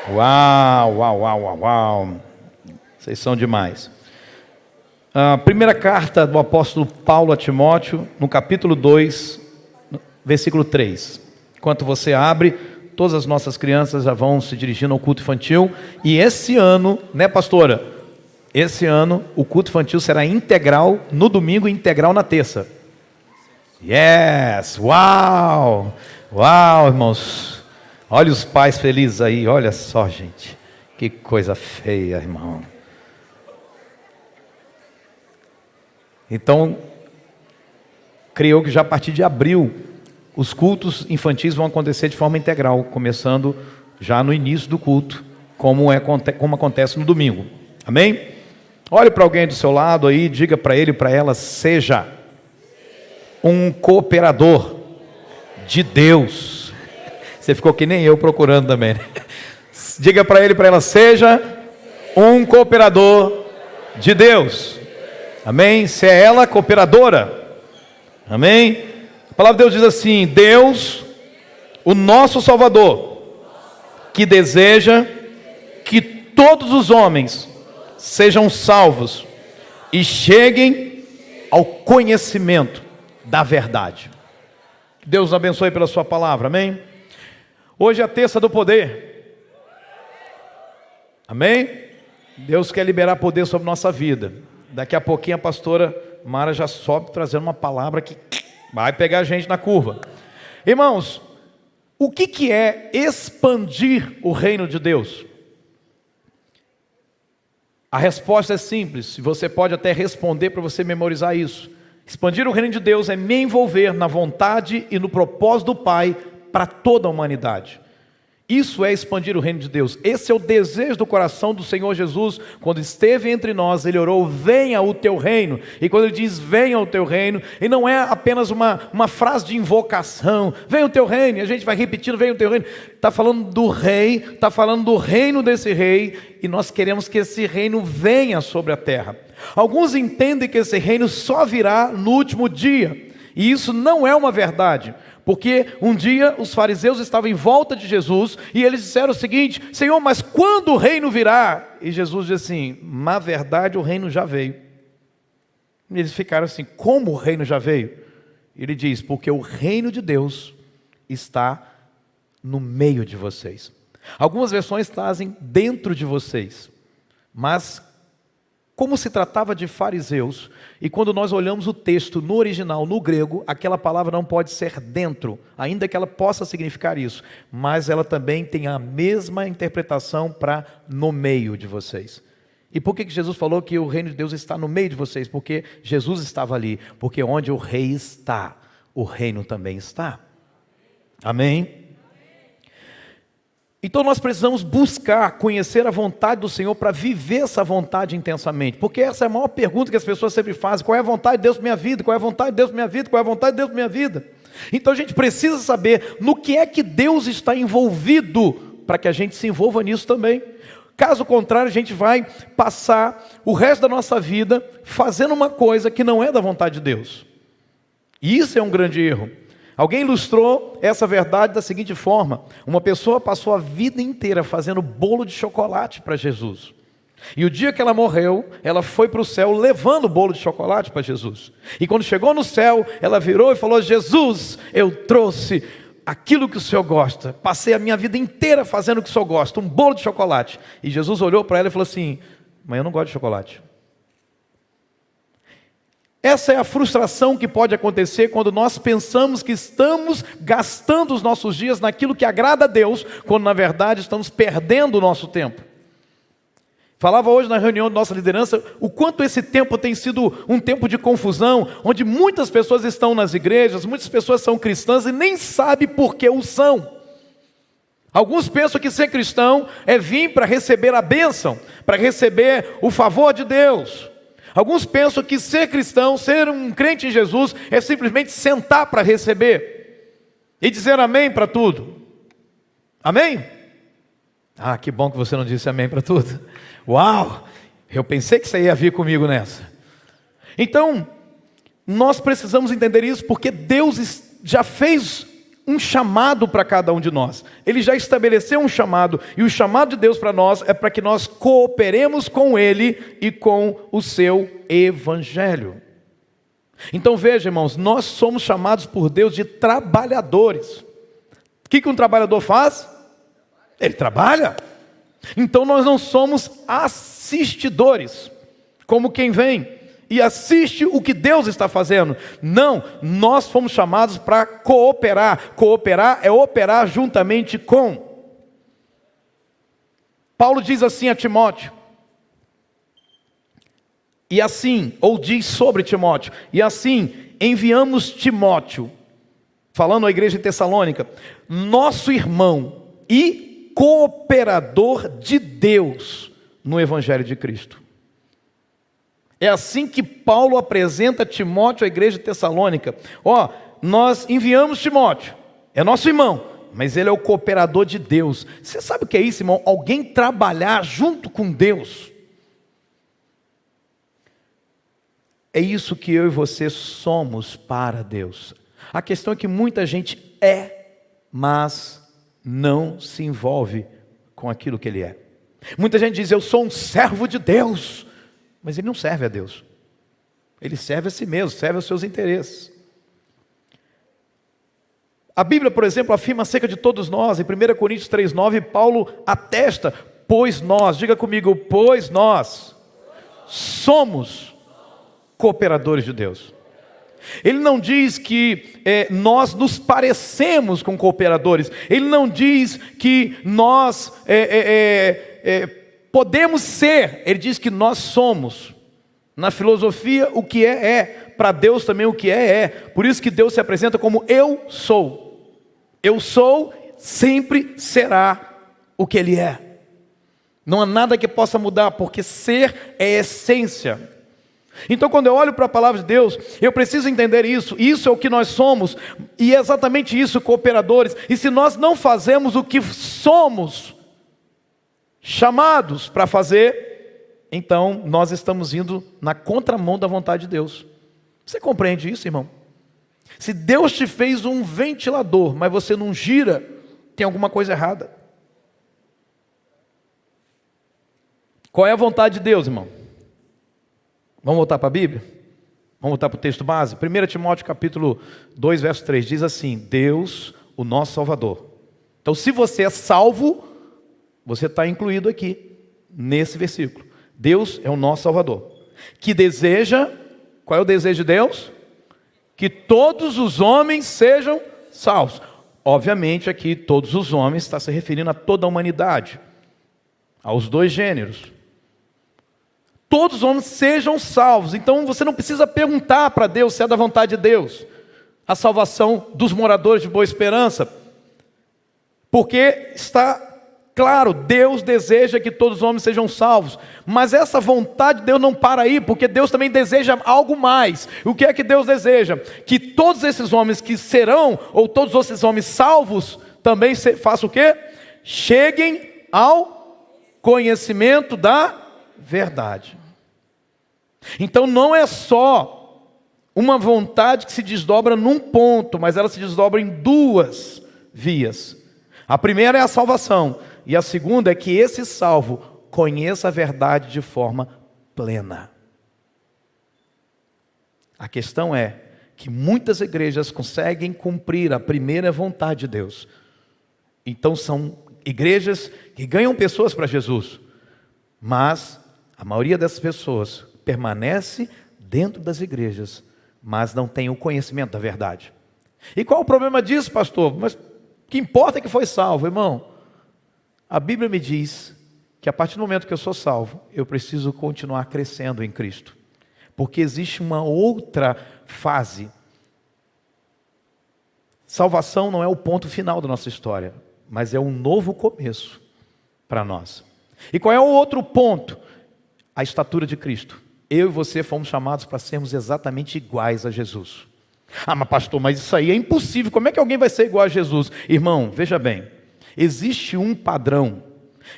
Uau, uau, uau, uau, uau. Vocês são demais. A primeira carta do apóstolo Paulo a Timóteo, no capítulo 2, versículo 3. Enquanto você abre, todas as nossas crianças já vão se dirigindo ao culto infantil. E esse ano, né, pastora? Esse ano o culto infantil será integral no domingo e integral na terça. Yes! Uau! Uau, irmãos! Olha os pais felizes aí, olha só, gente. Que coisa feia, irmão. Então, creio que já a partir de abril, os cultos infantis vão acontecer de forma integral, começando já no início do culto, como acontece no domingo. Amém? Olhe para alguém do seu lado aí, diga para ele e para ela: seja um cooperador de Deus. Você ficou que nem eu procurando também, né? Diga para ele e para ela: seja um cooperador de Deus. Amém? Se é ela cooperadora. Amém? A palavra de Deus diz assim: Deus, o nosso Salvador, que deseja que todos os homens sejam salvos e cheguem ao conhecimento da verdade. Que Deus nos abençoe pela sua palavra, amém? Hoje é a terça do poder, amém? Deus quer liberar poder sobre nossa vida. Daqui a pouquinho a pastora Mara já sobe trazendo uma palavra que vai pegar a gente na curva. Irmãos, o que é expandir o reino de Deus? A resposta é simples, e você pode até responder para você memorizar isso. Expandir o reino de Deus é me envolver na vontade e no propósito do Pai para toda a humanidade. Isso é expandir o reino de Deus. Esse é o desejo do coração do Senhor Jesus. Quando esteve entre nós, Ele orou: venha o teu reino. E quando Ele diz venha o teu reino, e não é apenas uma frase de invocação: venha o teu reino, e a gente vai repetindo: venha o teu reino. Está falando do rei, está falando do reino desse rei, e nós queremos que esse reino venha sobre a terra. Alguns entendem que esse reino só virá no último dia, e isso não é uma verdade. Porque um dia os fariseus estavam em volta de Jesus e eles disseram o seguinte: Senhor, mas quando o reino virá? E Jesus disse assim: na verdade o reino já veio. E eles ficaram assim: como o reino já veio? Ele diz: porque o reino de Deus está no meio de vocês. Algumas versões trazem dentro de vocês, mas como se tratava de fariseus, e quando nós olhamos o texto no original, no grego, aquela palavra não pode ser dentro, ainda que ela possa significar isso, mas ela também tem a mesma interpretação para no meio de vocês. E por que Jesus falou que o reino de Deus está no meio de vocês? Porque Jesus estava ali, porque onde o rei está, o reino também está. Amém? Então nós precisamos buscar conhecer a vontade do Senhor para viver essa vontade intensamente. Porque essa é a maior pergunta que as pessoas sempre fazem: qual é a vontade de Deus para minha vida? Qual é a vontade de Deus para minha vida? Qual é a vontade de Deus para minha vida? Então a gente precisa saber no que é que Deus está envolvido, para que a gente se envolva nisso também. Caso contrário, a gente vai passar o resto da nossa vida fazendo uma coisa que não é da vontade de Deus. E isso é um grande erro. Alguém ilustrou essa verdade da seguinte forma: uma pessoa passou a vida inteira fazendo bolo de chocolate para Jesus. E o dia que ela morreu, ela foi para o céu levando o bolo de chocolate para Jesus. E quando chegou no céu, ela virou e falou: Jesus, eu trouxe aquilo que o Senhor gosta. Passei a minha vida inteira fazendo o que o Senhor gosta, um bolo de chocolate. E Jesus olhou para ela e falou assim: mas eu não gosto de chocolate. Essa é a frustração que pode acontecer quando nós pensamos que estamos gastando os nossos dias naquilo que agrada a Deus, quando na verdade estamos perdendo o nosso tempo. Falava hoje na reunião de nossa liderança o quanto esse tempo tem sido um tempo de confusão, onde muitas pessoas estão nas igrejas, muitas pessoas são cristãs e nem sabem por que o são. Alguns pensam que ser cristão é vir para receber a bênção, para receber o favor de Deus. Alguns pensam que ser cristão, ser um crente em Jesus, é simplesmente sentar para receber e dizer amém para tudo. Amém? Ah, que bom que você não disse amém para tudo. Uau! Eu pensei que você ia vir comigo nessa. Então, nós precisamos entender isso, porque Deus já fez um chamado para cada um de nós. Ele já estabeleceu um chamado, e o chamado de Deus para nós é para que nós cooperemos com Ele e com o seu Evangelho. Então veja, irmãos, nós somos chamados por Deus de trabalhadores. O que um trabalhador faz? Ele trabalha. Então nós não somos assistidores, como quem vem e assiste o que Deus está fazendo. Não, nós fomos chamados para cooperar. Cooperar é operar juntamente com. Paulo diz assim a Timóteo, e assim, ou diz sobre Timóteo, e assim enviamos Timóteo, falando à igreja de Tessalônica, nosso irmão e cooperador de Deus no Evangelho de Cristo. É assim que Paulo apresenta Timóteo à igreja de Tessalônica. Nós enviamos Timóteo, é nosso irmão, mas ele é o cooperador de Deus. Você sabe o que é isso, irmão? Alguém trabalhar junto com Deus. É isso que eu e você somos para Deus. A questão é que muita gente mas não se envolve com aquilo que ele é. Muita gente diz, eu sou um servo de Deus, mas ele não serve a Deus. Ele serve a si mesmo, serve aos seus interesses. A Bíblia, por exemplo, afirma acerca de todos nós, em 1 Coríntios 3,9, Paulo atesta, pois nós, diga comigo, pois nós somos cooperadores de Deus. Ele não diz que nós nos parecemos com cooperadores. Ele não diz que nós podemos ser. Ele diz que nós somos. Na filosofia, o que é. Para Deus também o que é. Por isso que Deus se apresenta como eu sou. Eu sou, sempre será o que Ele é. Não há nada que possa mudar, porque ser é essência. Então quando eu olho para a palavra de Deus, eu preciso entender isso. Isso é o que nós somos. E é exatamente isso, cooperadores. E se nós não fazemos o que somos chamados para fazer, então nós estamos indo na contramão da vontade de Deus. Você compreende isso, irmão? Se Deus te fez um ventilador, mas você não gira, tem alguma coisa errada. Qual é a vontade de Deus, irmão? Vamos voltar para a Bíblia? Vamos voltar para o texto base? 1 Timóteo capítulo 2, verso 3, diz assim, Deus, o nosso Salvador. Então se você é salvo, você está incluído aqui, nesse versículo. Deus é o nosso Salvador. Que deseja, qual é o desejo de Deus? Que todos os homens sejam salvos. Obviamente aqui todos os homens está se referindo a toda a humanidade, aos dois gêneros. Todos os homens sejam salvos. Então você não precisa perguntar para Deus se é da vontade de Deus a salvação dos moradores de Boa Esperança, porque está claro, Deus deseja que todos os homens sejam salvos. Mas essa vontade de Deus não para aí, porque Deus também deseja algo mais. O que é que Deus deseja? Que todos esses homens que serão, ou todos esses homens salvos, também façam o quê? Cheguem ao conhecimento da verdade. Então não é só uma vontade que se desdobra num ponto, mas ela se desdobra em duas vias. A primeira é a salvação, e a segunda é que esse salvo conheça a verdade de forma plena. A questão é que muitas igrejas conseguem cumprir a primeira vontade de Deus. Então são igrejas que ganham pessoas para Jesus, mas a maioria dessas pessoas permanece dentro das igrejas, mas não tem o conhecimento da verdade. E qual o problema disso, pastor? Mas o que importa é que foi salvo, irmão. A Bíblia me diz que a partir do momento que eu sou salvo, eu preciso continuar crescendo em Cristo, porque existe uma outra fase. Salvação não é o ponto final da nossa história, mas é um novo começo para nós. E qual é o outro ponto? A estatura de Cristo. Eu e você fomos chamados para sermos exatamente iguais a Jesus. Ah, mas pastor, mas isso aí é impossível. Como é que alguém vai ser igual a Jesus? Irmão, veja bem. Existe um padrão,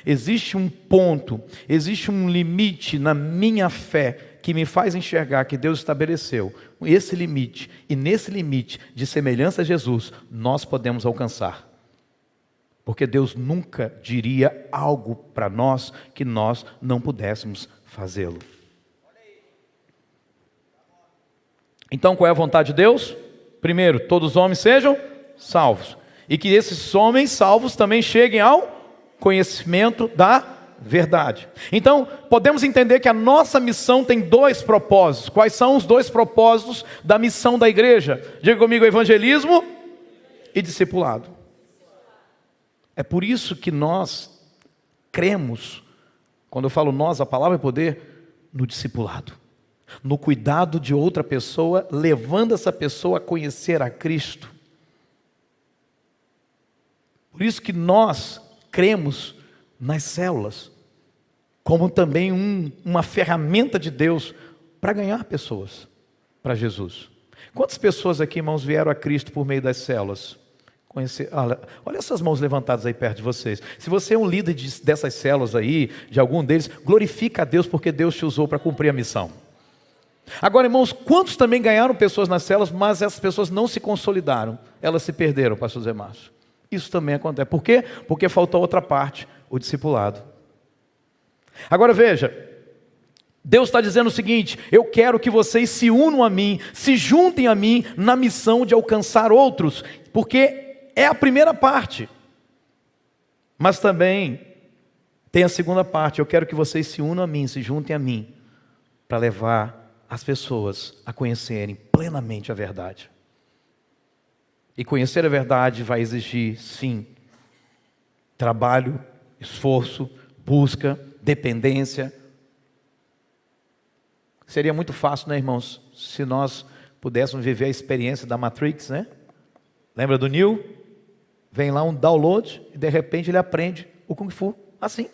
existe um ponto, existe um limite na minha fé que me faz enxergar que Deus estabeleceu esse limite, e nesse limite de semelhança a Jesus, nós podemos alcançar. Porque Deus nunca diria algo para nós que nós não pudéssemos fazê-lo. Então, qual é a vontade de Deus? Primeiro, todos os homens sejam salvos. E que esses homens salvos também cheguem ao conhecimento da verdade. Então, podemos entender que a nossa missão tem dois propósitos. Quais são os dois propósitos da missão da igreja? Diga comigo: evangelismo e discipulado. É por isso que nós cremos, quando eu falo nós, a palavra é poder, no discipulado, no cuidado de outra pessoa, levando essa pessoa a conhecer a Cristo. Por isso que nós cremos nas células, como também uma ferramenta de Deus para ganhar pessoas para Jesus. Quantas pessoas aqui, irmãos, vieram a Cristo por meio das células? Olha essas mãos levantadas aí perto de vocês. Se você é um líder dessas células aí, de algum deles, glorifica a Deus porque Deus te usou para cumprir a missão. Agora, irmãos, quantos também ganharam pessoas nas células, mas essas pessoas não se consolidaram? Elas se perderam, pastor Zé Márcio. Isso também acontece. Por quê? Porque faltou outra parte, o discipulado. Agora veja, Deus está dizendo o seguinte: eu quero que vocês se unam a mim, se juntem a mim na missão de alcançar outros, porque é a primeira parte, mas também tem a segunda parte. Eu quero que vocês se unam a mim, se juntem a mim, para levar as pessoas a conhecerem plenamente a verdade. E conhecer a verdade vai exigir, sim, trabalho, esforço, busca, dependência. Seria muito fácil, né, irmãos, se nós pudéssemos viver a experiência da Matrix, né? Lembra do Neo? Vem lá um download e de repente ele aprende o Kung Fu, assim.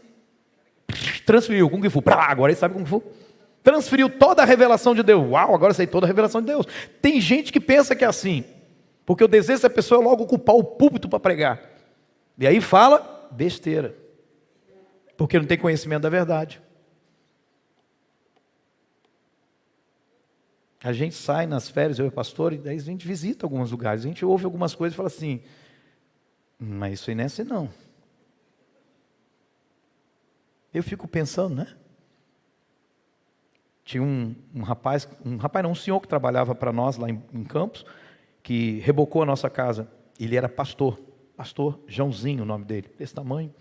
Transferiu o Kung Fu, agora ele sabe Kung Fu. Transferiu toda a revelação de Deus. Uau, agora eu sei toda a revelação de Deus. Tem gente que pensa que é assim, porque o desejo da pessoa é logo ocupar o púlpito para pregar. E aí fala besteira, porque não tem conhecimento da verdade. A gente sai nas férias, eu e o pastor, e daí a gente visita alguns lugares, a gente ouve algumas coisas e fala assim: mas isso aí não é assim não. Eu fico pensando, né? Tinha um senhor que trabalhava para nós lá em Campos, que rebocou a nossa casa. Ele era pastor Joãozinho, o nome dele, desse tamanho.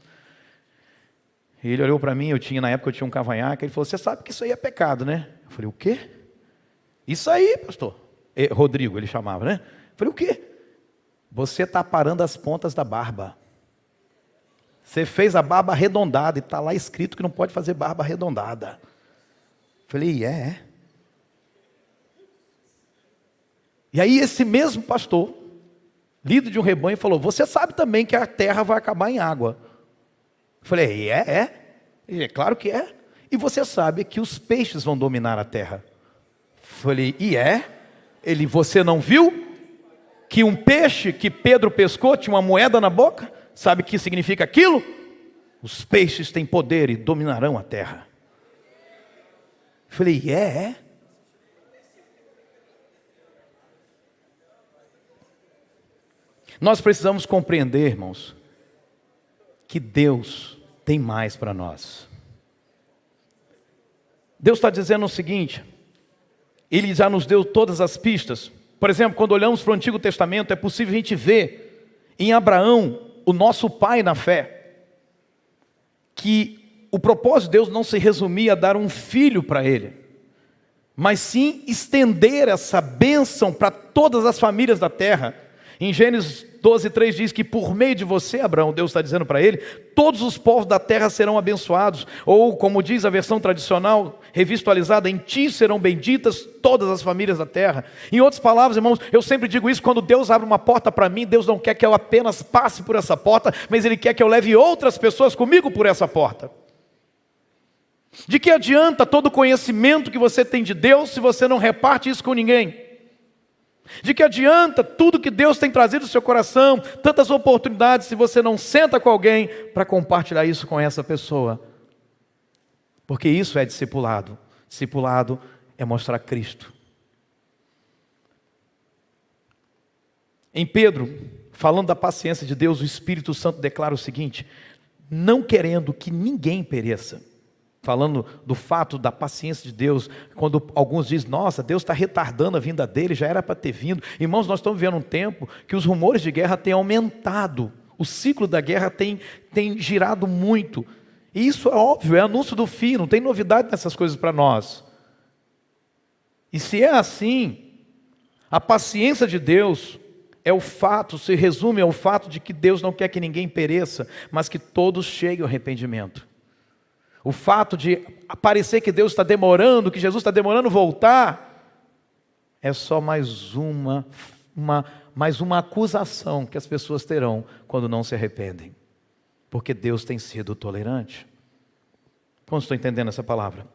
E ele olhou para mim, na época eu tinha um cavanhaque, ele falou: você sabe que isso aí é pecado, né? Eu falei: o quê? Isso aí, pastor. Rodrigo, ele chamava, né? Eu falei: o quê? Você está parando as pontas da barba. Você fez a barba arredondada, e está lá escrito que não pode fazer barba arredondada. Eu falei: é. E aí esse mesmo pastor, líder de um rebanho, falou: você sabe também que a terra vai acabar em água. Eu falei: é? Ele: é claro que é. E você sabe que os peixes vão dominar a terra. Eu falei: e é? Ele: você não viu que um peixe que Pedro pescou tinha uma moeda na boca? Sabe o que significa aquilo? Os peixes têm poder e dominarão a terra. Eu falei: é? Nós precisamos compreender, irmãos, que Deus tem mais para nós. Deus está dizendo o seguinte: Ele já nos deu todas as pistas. Por exemplo, quando olhamos para o Antigo Testamento, é possível a gente ver em Abraão, o nosso pai na fé, que o propósito de Deus não se resumia a dar um filho para ele, mas sim estender essa bênção para todas as famílias da terra. Em Gênesis 12:3 diz que por meio de você, Abraão, Deus está dizendo para ele, todos os povos da terra serão abençoados. Ou como diz a versão tradicional, revisualizada, em ti serão benditas todas as famílias da terra. Em outras palavras, irmãos, eu sempre digo isso: quando Deus abre uma porta para mim, Deus não quer que eu apenas passe por essa porta, mas Ele quer que eu leve outras pessoas comigo por essa porta. De que adianta todo o conhecimento que você tem de Deus se você não reparte isso com ninguém? De que adianta tudo que Deus tem trazido no seu coração, tantas oportunidades, se você não senta com alguém para compartilhar isso com essa pessoa? Porque isso é discipulado. Discipulado é mostrar Cristo. Em Pedro, falando da paciência de Deus, o Espírito Santo declara o seguinte: não querendo que ninguém pereça. Falando do fato da paciência de Deus, quando alguns dizem, nossa, Deus está retardando a vinda dele, já era para ter vindo. Irmãos, nós estamos vivendo um tempo que os rumores de guerra têm aumentado. O ciclo da guerra tem girado muito. E isso é óbvio, é anúncio do fim, não tem novidade nessas coisas para nós. E se é assim, a paciência de Deus é o fato, se resume ao fato de que Deus não quer que ninguém pereça, mas que todos cheguem ao arrependimento. O fato de parecer que Deus está demorando, que Jesus está demorando voltar, é só mais uma acusação que as pessoas terão quando não se arrependem. Porque Deus tem sido tolerante. Quantos estão entendendo essa palavra?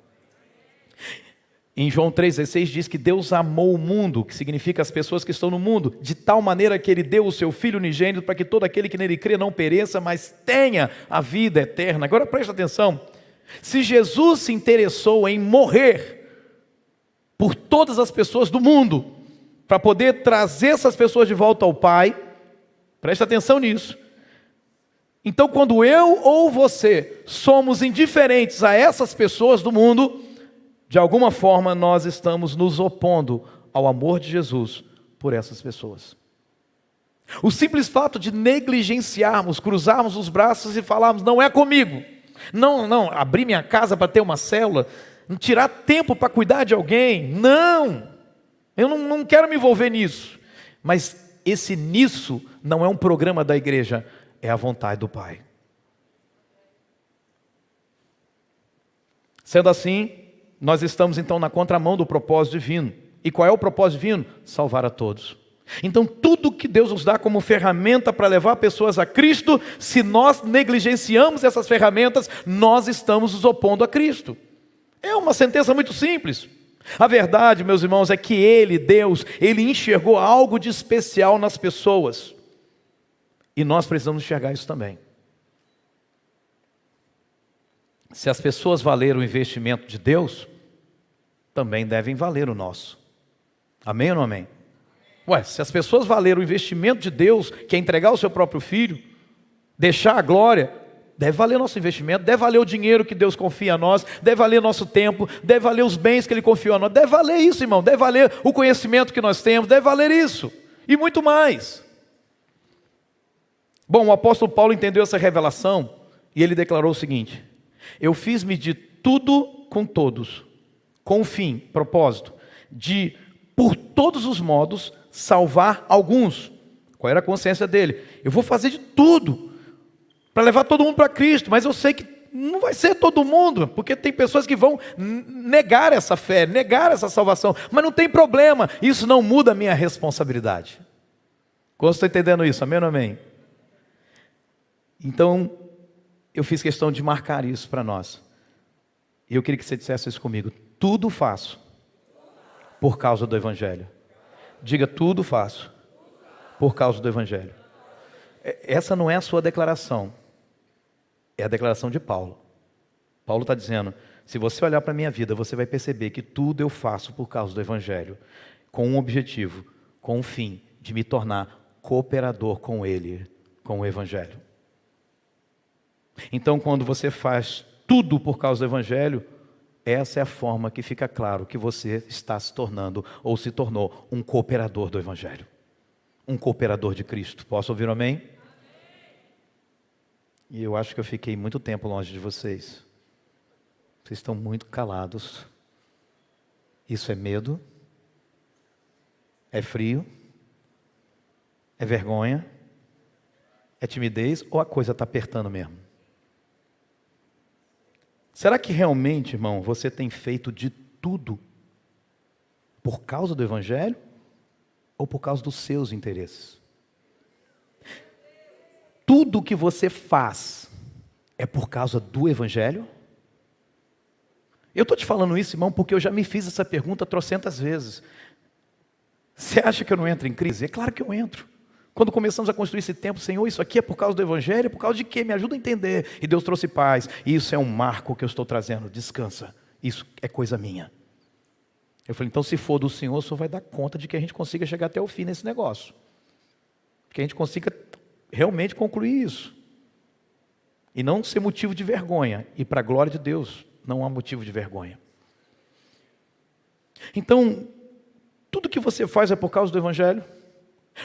Em João 3,16 diz que Deus amou o mundo, que significa as pessoas que estão no mundo, de tal maneira que Ele deu o Seu Filho unigênito para que todo aquele que nele crê não pereça, mas tenha a vida eterna. Agora presta atenção, se Jesus se interessou em morrer por todas as pessoas do mundo, para poder trazer essas pessoas de volta ao Pai, presta atenção nisso. Então quando eu ou você somos indiferentes a essas pessoas do mundo, de alguma forma nós estamos nos opondo ao amor de Jesus por essas pessoas. O simples fato de negligenciarmos, cruzarmos os braços e falarmos, não é comigo. Não, abrir minha casa para ter uma célula, tirar tempo para cuidar de alguém. Não, eu não quero me envolver nisso. Mas esse nisso não é um programa da igreja, é a vontade do Pai. Sendo assim, nós estamos então na contramão do propósito divino. E qual é o propósito divino? Salvar a todos. Então tudo que Deus nos dá como ferramenta para levar pessoas a Cristo, se nós negligenciamos essas ferramentas, nós estamos nos opondo a Cristo. É uma sentença muito simples. A verdade, meus irmãos, é que Ele, Deus, Ele enxergou algo de especial nas pessoas. E nós precisamos enxergar isso também. Se as pessoas valeram o investimento de Deus, também devem valer o nosso. Amém ou não amém? Se as pessoas valeram o investimento de Deus, que é entregar o seu próprio filho, deixar a glória, deve valer nosso investimento, deve valer o dinheiro que Deus confia a nós, deve valer nosso tempo, deve valer os bens que Ele confiou a nós, deve valer isso, irmão, deve valer o conhecimento que nós temos, deve valer isso, e muito mais. Bom, o apóstolo Paulo entendeu essa revelação, e ele declarou o seguinte: eu fiz medir tudo com todos, com o fim, propósito, de, por todos os modos, salvar alguns. Qual era a consciência dele? Eu vou fazer de tudo para levar todo mundo para Cristo, mas eu sei que não vai ser todo mundo, porque tem pessoas que vão negar essa fé, negar essa salvação, mas não tem problema, isso não muda a minha responsabilidade. Como estou entendendo isso? Amém ou amém? Então, eu fiz questão de marcar isso para nós. E eu queria que você dissesse isso comigo: tudo faço por causa do Evangelho. Diga, tudo faço por causa do Evangelho. Essa não é a sua declaração, é a declaração de Paulo. Paulo está dizendo, se você olhar para a minha vida, você vai perceber que tudo eu faço por causa do Evangelho, com um objetivo, com um fim, de me tornar cooperador com Ele, com o Evangelho. Então, quando você faz tudo por causa do Evangelho, essa é a forma que fica claro que você está se tornando, ou se tornou, um cooperador do Evangelho. Um cooperador de Cristo. Posso ouvir um amém? E eu acho que eu fiquei muito tempo longe de vocês. Vocês estão muito calados. Isso é medo? É frio? É vergonha? É timidez? Ou a coisa está apertando mesmo? Será que realmente, irmão, você tem feito de tudo por causa do Evangelho ou por causa dos seus interesses? Tudo que você faz é por causa do Evangelho? Eu estou te falando isso, irmão, porque eu já me fiz essa pergunta trocentas vezes. Você acha que eu não entro em crise? É claro que eu entro. Quando começamos a construir esse tempo, Senhor, isso aqui é por causa do Evangelho, por causa de quê? Me ajuda a entender. E Deus trouxe paz. E isso é um marco que eu estou trazendo. Descansa. Isso é coisa minha. Eu falei, então se for do Senhor, o Senhor vai dar conta de que a gente consiga chegar até o fim nesse negócio. Que a gente consiga realmente concluir isso. E não ser motivo de vergonha. E para a glória de Deus, não há motivo de vergonha. Então, tudo que você faz é por causa do Evangelho.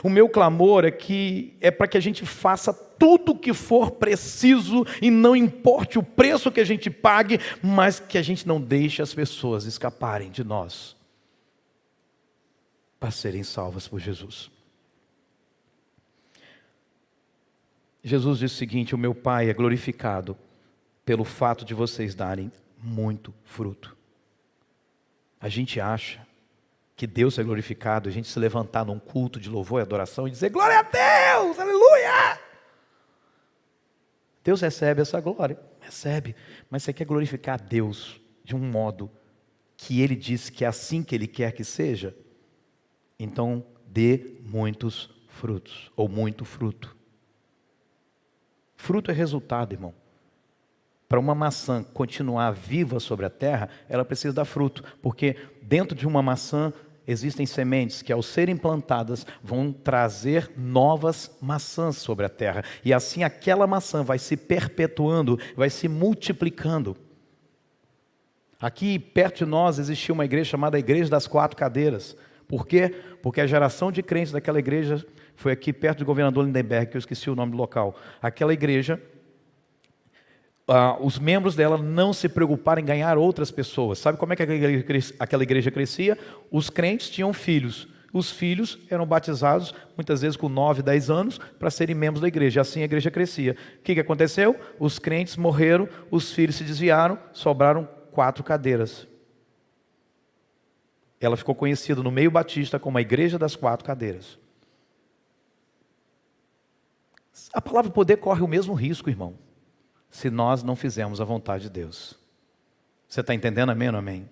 O meu clamor é para que a gente faça tudo o que for preciso e não importe o preço que a gente pague, mas que a gente não deixe as pessoas escaparem de nós para serem salvas por Jesus. Jesus disse o seguinte: o meu Pai é glorificado pelo fato de vocês darem muito fruto. A gente acha que Deus é glorificado, a gente se levantar num culto de louvor e adoração e dizer glória a Deus, aleluia! Deus recebe essa glória, recebe, mas você quer glorificar a Deus de um modo que Ele disse que é assim que Ele quer que seja? Então dê muitos frutos, ou muito fruto. Fruto é resultado, irmão. Para uma maçã continuar viva sobre a terra, ela precisa dar fruto, porque dentro de uma maçã existem sementes que, ao serem plantadas, vão trazer novas maçãs sobre a terra. E assim aquela maçã vai se perpetuando, vai se multiplicando. Aqui perto de nós existia uma igreja chamada Igreja das Quatro Cadeiras. Por quê? Porque a geração de crentes daquela igreja foi aqui perto do Governador Lindenberg, que eu esqueci o nome do local. Aquela igreja, os membros dela não se preocuparam em ganhar outras pessoas. Sabe como é que aquela igreja crescia? Os crentes tinham filhos. Os filhos eram batizados, muitas vezes com 9, 10 anos, para serem membros da igreja. Assim a igreja crescia. O que aconteceu? Os crentes morreram, os filhos se desviaram, sobraram 4 cadeiras. Ela ficou conhecida no meio batista como a Igreja das 4 Cadeiras. A palavra poder corre o mesmo risco, irmão, se nós não fizermos a vontade de Deus. Você está entendendo? Amém ou não amém?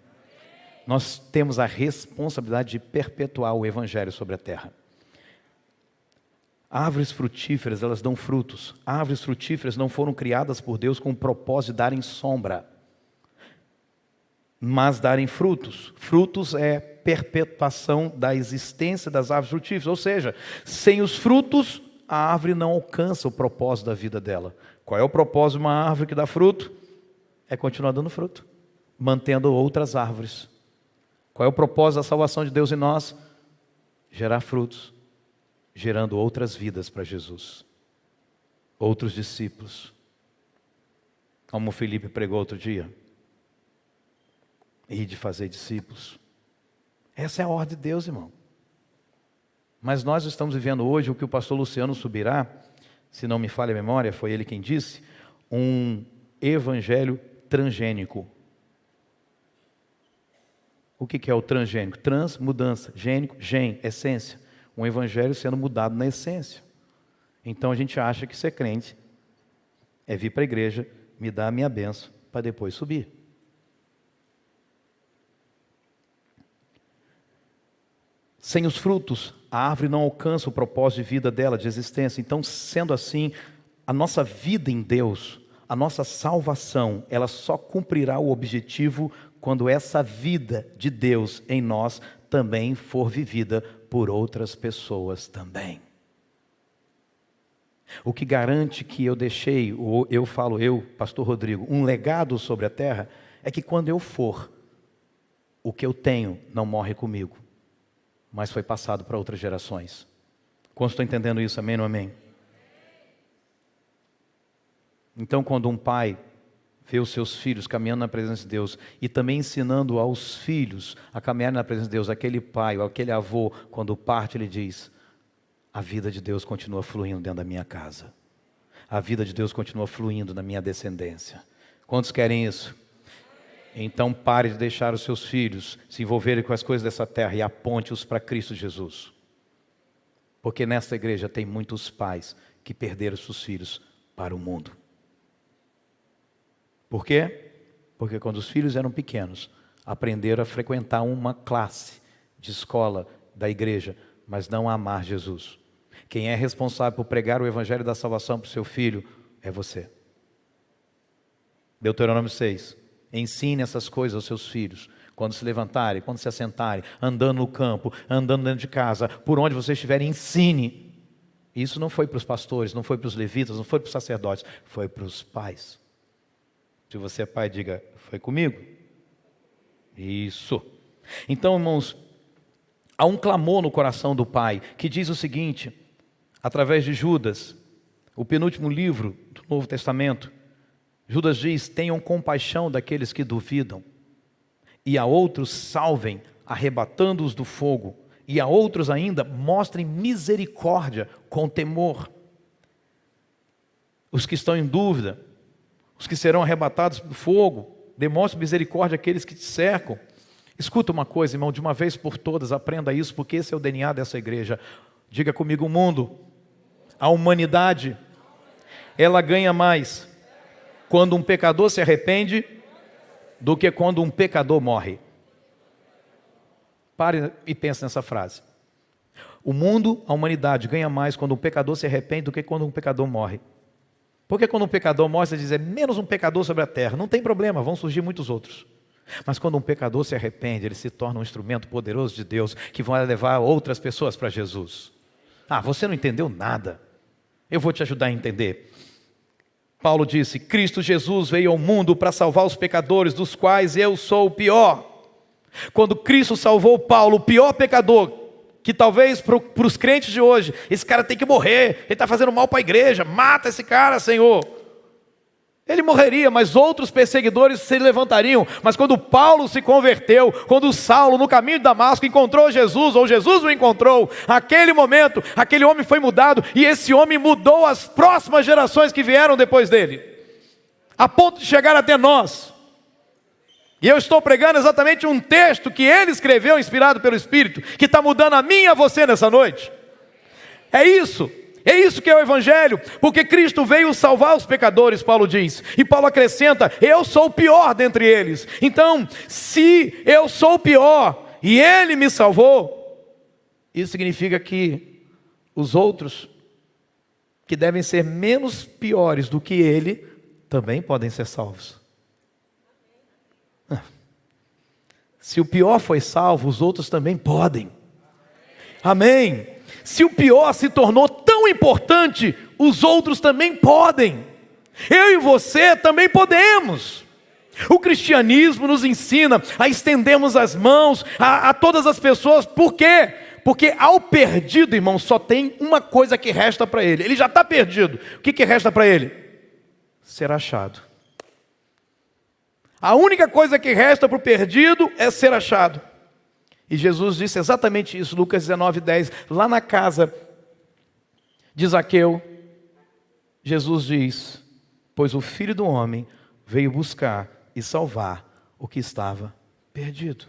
Nós temos a responsabilidade de perpetuar o Evangelho sobre a terra. Árvores frutíferas, elas dão frutos. Árvores frutíferas não foram criadas por Deus com o propósito de darem sombra, mas darem frutos. Frutos é perpetuação da existência das árvores frutíferas. Ou seja, sem os frutos, a árvore não alcança o propósito da vida dela. Qual é o propósito de uma árvore que dá fruto? É continuar dando fruto, mantendo outras árvores. Qual é o propósito da salvação de Deus em nós? Gerar frutos, gerando outras vidas para Jesus, outros discípulos. Como o Felipe pregou outro dia, e de fazer discípulos. Essa é a ordem de Deus, irmão. Mas nós estamos vivendo hoje o que o pastor Luciano Subirá, se não me falha a memória, foi ele quem disse, um evangelho transgênico. O que é o transgênico? Trans, mudança, gênico, gen, essência. Um evangelho sendo mudado na essência. Então a gente acha que ser crente é vir para a igreja, me dar a minha bênção, para depois subir. Sem os frutos, a árvore não alcança o propósito de vida dela, de existência. Então, sendo assim, a nossa vida em Deus, a nossa salvação, ela só cumprirá o objetivo quando essa vida de Deus em nós também for vivida por outras pessoas também. O que garante que eu deixei, ou eu falo eu, pastor Rodrigo, um legado sobre a terra, é que quando eu for, o que eu tenho não morre comigo, mas foi passado para outras gerações. Quantos estão entendendo isso? Amém ou amém? Então, quando um pai vê os seus filhos caminhando na presença de Deus e também ensinando aos filhos a caminhar na presença de Deus, aquele pai ou aquele avô, quando parte, ele diz: a vida de Deus continua fluindo dentro da minha casa. A vida de Deus continua fluindo na minha descendência. Quantos querem isso? Então pare de deixar os seus filhos se envolverem com as coisas dessa terra e aponte-os para Cristo Jesus. Porque nesta igreja tem muitos pais que perderam seus filhos para o mundo. Por quê? Porque quando os filhos eram pequenos, aprenderam a frequentar uma classe de escola da igreja, mas não a amar Jesus. Quem é responsável por pregar o evangelho da salvação para o seu filho é você. Deuteronômio 6. Ensine essas coisas aos seus filhos. Quando se levantarem, quando se assentarem, andando no campo, andando dentro de casa, por onde vocês estiverem, ensine. Isso não foi para os pastores, não foi para os levitas, não foi para os sacerdotes, foi para os pais. Se você é pai, diga, foi comigo. Isso. Então, irmãos, há um clamor no coração do pai, que diz o seguinte, através de Judas, o penúltimo livro do Novo Testamento, Judas diz, tenham compaixão daqueles que duvidam, e a outros salvem, arrebatando-os do fogo, e a outros ainda mostrem misericórdia com temor. Os que estão em dúvida, os que serão arrebatados do fogo, demonstrem misericórdia àqueles que te cercam. Escuta uma coisa, irmão, de uma vez por todas, aprenda isso, porque esse é o DNA dessa igreja. Diga comigo, o mundo, a humanidade, ela ganha mais quando um pecador se arrepende do que quando um pecador morre. Pare e pense nessa frase. O mundo, a humanidade, ganha mais quando um pecador se arrepende do que quando um pecador morre. Porque quando um pecador morre, você diz, é menos um pecador sobre a terra. Não tem problema, vão surgir muitos outros. Mas quando um pecador se arrepende, ele se torna um instrumento poderoso de Deus, que vai levar outras pessoas para Jesus. Ah, você não entendeu nada. Eu vou te ajudar a entender. Paulo disse, Cristo Jesus veio ao mundo para salvar os pecadores, dos quais eu sou o pior. Quando Cristo salvou Paulo, o pior pecador, que talvez para os crentes de hoje, esse cara tem que morrer, ele está fazendo mal para a igreja, mata esse cara, Senhor. Ele morreria, mas outros perseguidores se levantariam. Mas quando Paulo se converteu, quando Saulo no caminho de Damasco encontrou Jesus, ou Jesus o encontrou, naquele momento, aquele homem foi mudado, e esse homem mudou as próximas gerações que vieram depois dele, a ponto de chegar até nós. E eu estou pregando exatamente um texto que ele escreveu, inspirado pelo Espírito, que está mudando a mim e a você nessa noite. É isso que é o Evangelho, porque Cristo veio salvar os pecadores, Paulo diz. E Paulo acrescenta, eu sou o pior dentre eles. Então, se eu sou o pior e ele me salvou, isso significa que os outros, que devem ser menos piores do que ele, também podem ser salvos. Se o pior foi salvo, os outros também podem. Amém. Se o pior se tornou tão importante, os outros também podem. Eu e você também podemos. O cristianismo nos ensina a estendermos as mãos a todas as pessoas. Por quê? Porque ao perdido, irmão, só tem uma coisa que resta para ele. Ele já está perdido. O que resta para ele? Ser achado. A única coisa que resta para o perdido é ser achado. E Jesus disse exatamente isso, Lucas 19:10, lá na casa de Zaqueu, Jesus diz, pois o Filho do Homem veio buscar e salvar o que estava perdido.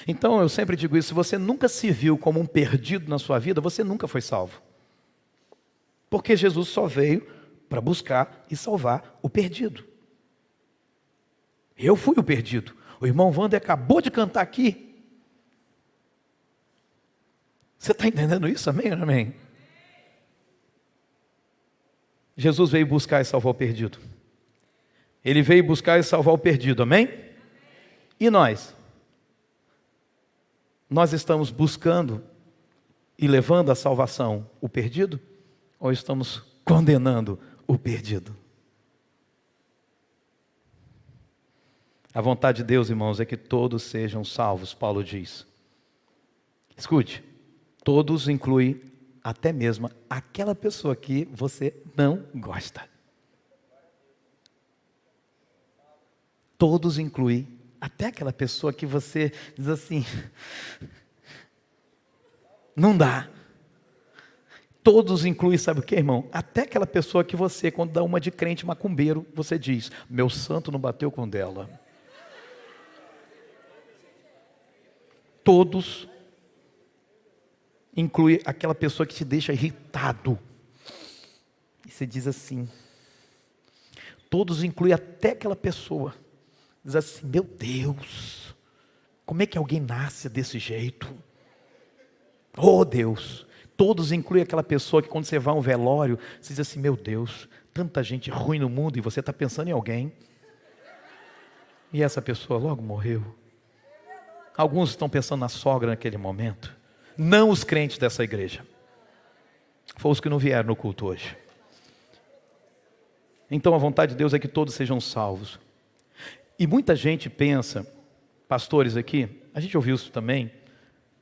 Então eu sempre digo isso, se você nunca se viu como um perdido na sua vida, você nunca foi salvo. Porque Jesus só veio para buscar e salvar o perdido. Eu fui o perdido. O irmão Wander acabou de cantar aqui. Você está entendendo isso? Amém ou amém? Jesus veio buscar e salvar o perdido. Ele veio buscar e salvar o perdido, amém? E nós? Nós estamos buscando e levando à salvação o perdido? Ou estamos condenando o perdido? A vontade de Deus, irmãos, é que todos sejam salvos, Paulo diz. Escute, todos inclui até mesmo aquela pessoa que você não gosta. Todos inclui até aquela pessoa que você diz assim, não dá. Todos incluem, sabe o que, irmão? Até aquela pessoa que você, quando dá uma de crente macumbeiro, você diz, meu santo não bateu com dela. Todos inclui aquela pessoa que te deixa irritado. E você diz assim, todos incluem até aquela pessoa. Diz assim, meu Deus, como é que alguém nasce desse jeito? Oh Deus, todos incluem aquela pessoa que quando você vai a um velório, você diz assim, meu Deus, tanta gente ruim no mundo e você está pensando em alguém. E essa pessoa logo morreu. Alguns estão pensando na sogra naquele momento. Não os crentes dessa igreja. Foi os que não vieram no culto hoje. Então a vontade de Deus é que todos sejam salvos. E muita gente pensa, pastores aqui, a gente ouviu isso também,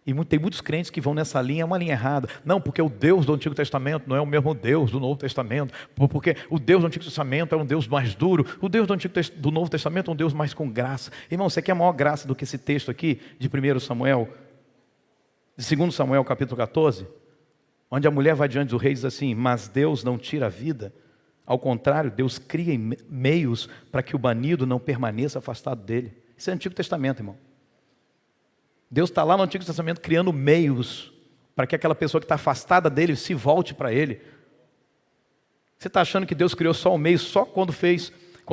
e tem muitos crentes que vão nessa linha, é uma linha errada. Não, porque o Deus do Antigo Testamento não é o mesmo Deus do Novo Testamento. Porque o Deus do Antigo Testamento é um Deus mais duro. O Deus do Novo Testamento é um Deus mais com graça. Irmão, você quer maior graça do que esse texto aqui de 1 Samuel, de 2 Samuel capítulo 14? Onde a mulher vai diante do rei e diz assim, mas Deus não tira a vida. Ao contrário, Deus cria meios para que o banido não permaneça afastado dele. Isso é Antigo Testamento, irmão. Deus está lá no Antigo Testamento criando meios para que aquela pessoa que está afastada dele se volte para ele. Você está achando que Deus criou só o meio, só quando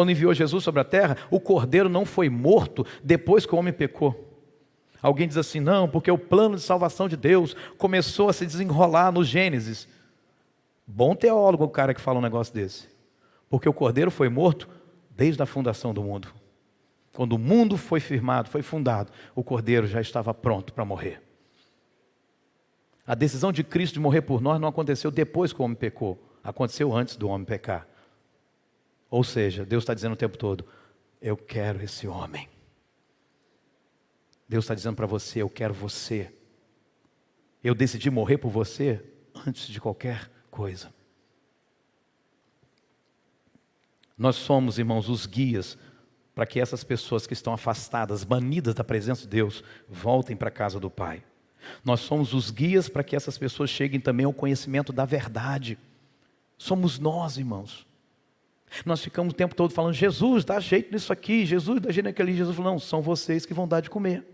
enviou Jesus sobre a terra? O cordeiro não foi morto depois que o homem pecou. Alguém diz assim, não, porque o plano de salvação de Deus começou a se desenrolar no Gênesis. Bom teólogo o cara que fala um negócio desse. Porque o cordeiro foi morto desde a fundação do mundo. Quando o mundo foi firmado, foi fundado, o cordeiro já estava pronto para morrer. A decisão de Cristo de morrer por nós não aconteceu depois que o homem pecou. Aconteceu antes do homem pecar. Ou seja, Deus está dizendo o tempo todo, eu quero esse homem. Deus está dizendo para você, eu quero você. Eu decidi morrer por você antes de qualquer coisa. Nós somos, irmãos, os guias para que essas pessoas que estão afastadas, banidas da presença de Deus, voltem para a casa do Pai. Nós somos os guias para que essas pessoas cheguem também ao conhecimento da verdade. Somos nós, irmãos. Nós ficamos o tempo todo falando, Jesus, dá jeito nisso aqui, Jesus, dá jeito naquele. Jesus falou, não, são vocês que vão dar de comer.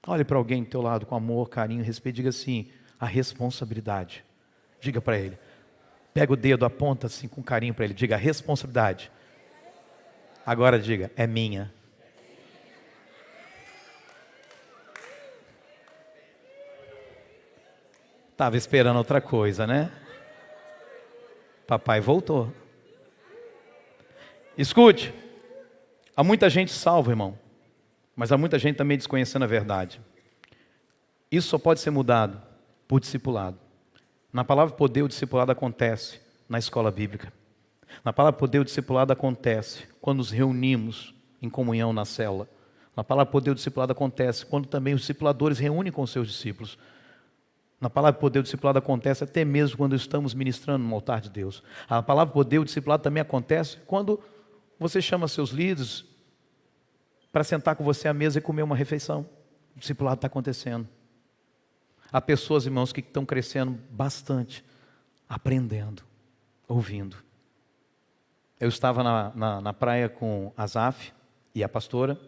Olhe para alguém do teu lado com amor, carinho, respeito, diga assim, a responsabilidade. Diga para ele. Pega o dedo, aponta assim com carinho para ele. Diga, a responsabilidade. Agora diga, é minha. Estava esperando outra coisa, né? Papai voltou. Escute. Há muita gente salva, irmão. Mas há muita gente também desconhecendo a verdade. Isso só pode ser mudado por discipulado. Na palavra poder, o discipulado acontece na escola bíblica. Na palavra poder, o discipulado acontece quando nos reunimos em comunhão na célula. Na palavra poder, o discipulado acontece quando também os discipuladores reúnem com os seus discípulos. Na palavra poder, o discipulado acontece até mesmo quando estamos ministrando no altar de Deus. A palavra poder, o discipulado também acontece quando você chama seus líderes para sentar com você à mesa e comer uma refeição. O discipulado está acontecendo. Há pessoas, irmãos, que estão crescendo bastante, aprendendo, ouvindo. Eu estava na praia com Azaf e a pastora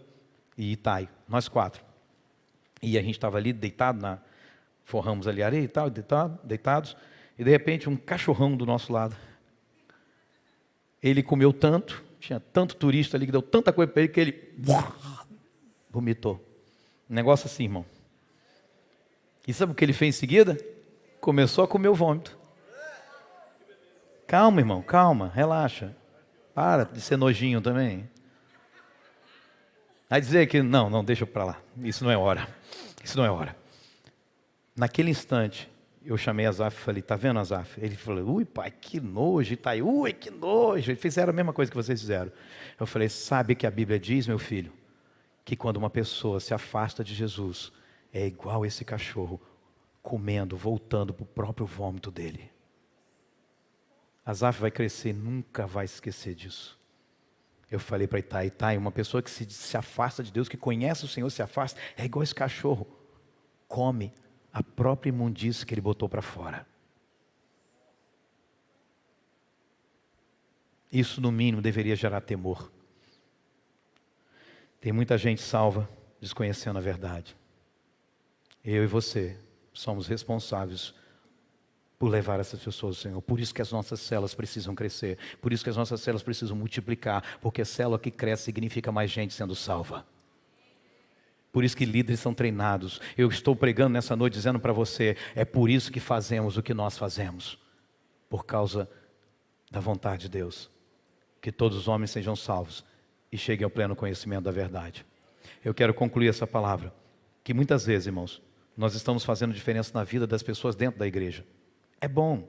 e Itai, nós 4. E a gente estava ali deitado, forramos ali areia e tal, deitados, e de repente um cachorrão do nosso lado. Ele comeu tanto, tinha tanto turista ali que deu tanta coisa para ele que ele vomitou. Um negócio assim, irmão. E sabe o que ele fez em seguida? Começou a comer o vômito. Calma, irmão, calma, relaxa. Para de ser nojinho também. Vai dizer que, não, deixa para lá. Isso não é hora. Isso não é hora. Naquele instante, eu chamei Azaf e falei, tá vendo, Azaf? Ele falou, ui, pai, que nojo. Itaí, ui, que nojo. Eles fizeram a mesma coisa que vocês fizeram. Eu falei, sabe que a Bíblia diz, meu filho, que quando uma pessoa se afasta de Jesus, é igual esse cachorro, comendo, voltando para o próprio vômito dele. Azaf vai crescer, nunca vai esquecer disso. Eu falei para Itai, uma pessoa que se afasta de Deus, que conhece o Senhor, se afasta, é igual esse cachorro, come a própria imundície que ele botou para fora. Isso, no mínimo, deveria gerar temor. Tem muita gente salva, desconhecendo a verdade. Eu e você somos responsáveis por levar essas pessoas ao Senhor. Por isso que as nossas células precisam crescer. Por isso que as nossas células precisam multiplicar. Porque célula que cresce significa mais gente sendo salva. Por isso que líderes são treinados. Eu estou pregando nessa noite dizendo para você, é por isso que fazemos o que nós fazemos. Por causa da vontade de Deus. Que todos os homens sejam salvos e cheguem ao pleno conhecimento da verdade. Eu quero concluir essa palavra que muitas vezes, irmãos, nós estamos fazendo diferença na vida das pessoas dentro da igreja. É bom,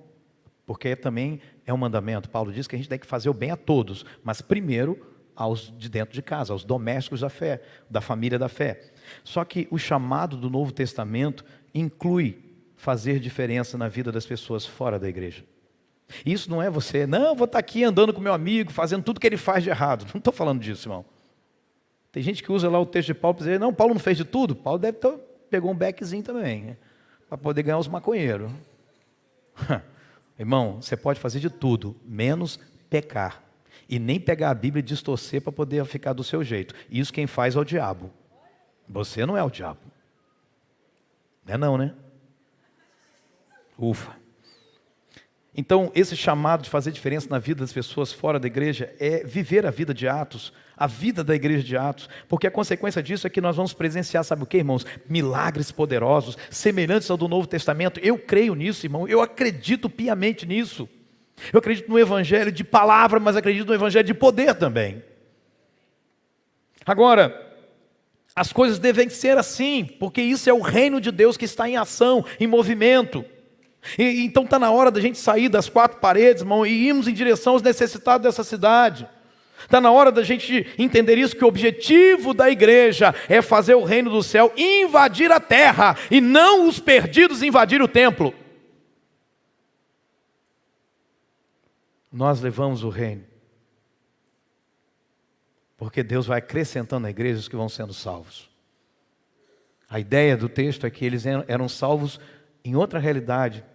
porque também é um mandamento. Paulo diz que a gente tem que fazer o bem a todos, mas primeiro aos de dentro de casa, aos domésticos da fé, da família da fé. Só que o chamado do Novo Testamento inclui fazer diferença na vida das pessoas fora da igreja. Isso não é você, não, vou estar aqui andando com meu amigo, fazendo tudo que ele faz de errado. Não estou falando disso, irmão. Tem gente que usa lá o texto de Paulo para dizer, não, Paulo não fez de tudo. Paulo deve ter, pegou um beckzinho também, né, para poder ganhar os maconheiros. Irmão, você pode fazer de tudo, menos pecar. E nem pegar a Bíblia e distorcer para poder ficar do seu jeito. Isso quem faz é o diabo. Você não é o diabo. Não é não, né? Ufa. Então, esse chamado de fazer diferença na vida das pessoas fora da igreja é viver a vida de Atos, a vida da igreja de Atos, porque a consequência disso é que nós vamos presenciar, sabe o que, irmãos? Milagres poderosos, semelhantes ao do Novo Testamento. Eu creio nisso, irmão, eu acredito piamente nisso. Eu acredito no evangelho de palavra, mas acredito no evangelho de poder também. Agora, as coisas devem ser assim, porque isso é o reino de Deus que está em ação, em movimento. Então está na hora da gente sair das quatro paredes, irmão, e irmos em direção aos necessitados dessa cidade. Está na hora da gente entender isso, que o objetivo da igreja é fazer o reino do céu invadir a terra, e não os perdidos invadir o templo. Nós levamos o reino, porque Deus vai acrescentando a igreja os que vão sendo salvos. A ideia do texto é que eles eram salvos em outra realidade,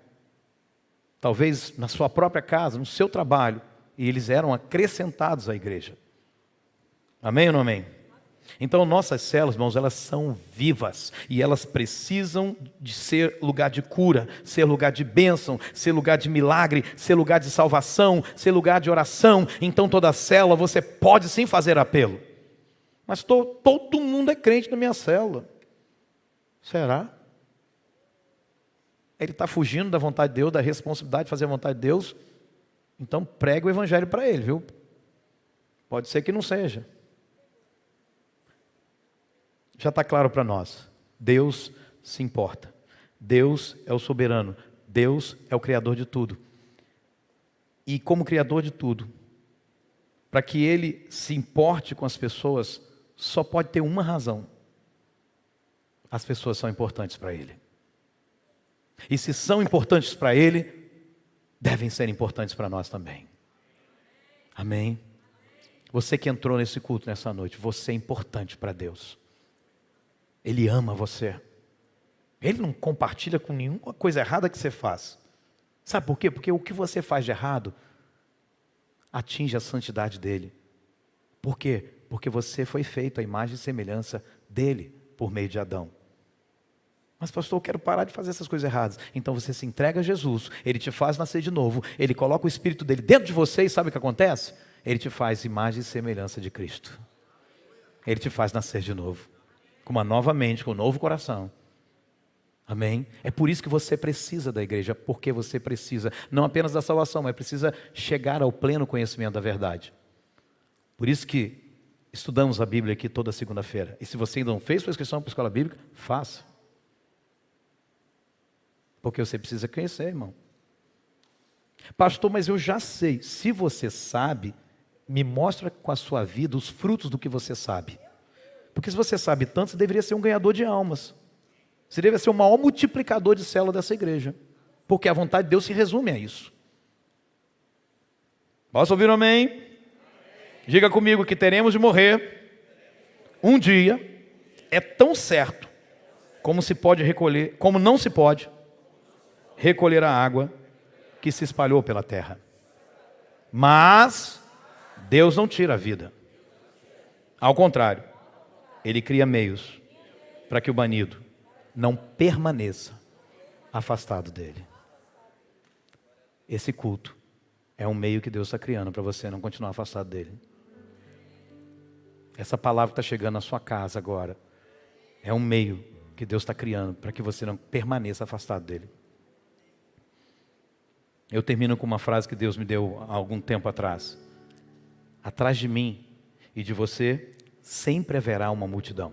talvez na sua própria casa, no seu trabalho, e eles eram acrescentados à igreja. Amém ou não amém? Então nossas células, irmãos, elas são vivas, e elas precisam de ser lugar de cura, ser lugar de bênção, ser lugar de milagre, ser lugar de salvação, ser lugar de oração. Então toda célula você pode sim fazer apelo. Mas todo mundo é crente na minha célula. Será? Ele está fugindo da vontade de Deus, da responsabilidade de fazer a vontade de Deus? Então pregue o evangelho para ele, viu? Pode ser que não seja. Já está claro para nós. Deus se importa. Deus é o soberano. Deus é o criador de tudo. E como criador de tudo, para que Ele se importe com as pessoas, só pode ter uma razão. As pessoas são importantes para Ele. E se são importantes para Ele, devem ser importantes para nós também. Amém? Você que entrou nesse culto nessa noite, você é importante para Deus. Ele ama você. Ele não compartilha com nenhuma coisa errada que você faz. Sabe por quê? Porque o que você faz de errado atinge a santidade dele. Por quê? Porque você foi feito à imagem e semelhança dele por meio de Adão. Mas pastor, eu quero parar de fazer essas coisas erradas. Então você se entrega a Jesus, Ele te faz nascer de novo, Ele coloca o Espírito dele dentro de você e sabe o que acontece? Ele te faz imagem e semelhança de Cristo. Ele te faz nascer de novo, com uma nova mente, com um novo coração. Amém? É por isso que você precisa da igreja, porque você precisa, não apenas da salvação, mas precisa chegar ao pleno conhecimento da verdade. Por isso que estudamos a Bíblia aqui toda segunda-feira. E se você ainda não fez sua inscrição para a escola bíblica, faça. Porque você precisa conhecer, irmão. Pastor, mas eu já sei. Se você sabe, me mostra com a sua vida os frutos do que você sabe. Porque se você sabe tanto, você deveria ser um ganhador de almas. Você deveria ser o maior multiplicador de célula dessa igreja. Porque a vontade de Deus se resume a isso. Posso ouvir um amém? Diga comigo que teremos de morrer um dia. É tão certo como se pode recolher, como não se pode recolher a água que se espalhou pela terra. Mas Deus não tira a vida. Ao contrário, Ele cria meios para que o banido não permaneça afastado dele. Esse culto é um meio que Deus está criando para você não continuar afastado dele. Essa palavra que está chegando na sua casa agora é um meio que Deus está criando para que você não permaneça afastado dele. Eu termino com uma frase que Deus me deu há algum tempo atrás. Atrás de mim e de você sempre haverá uma multidão.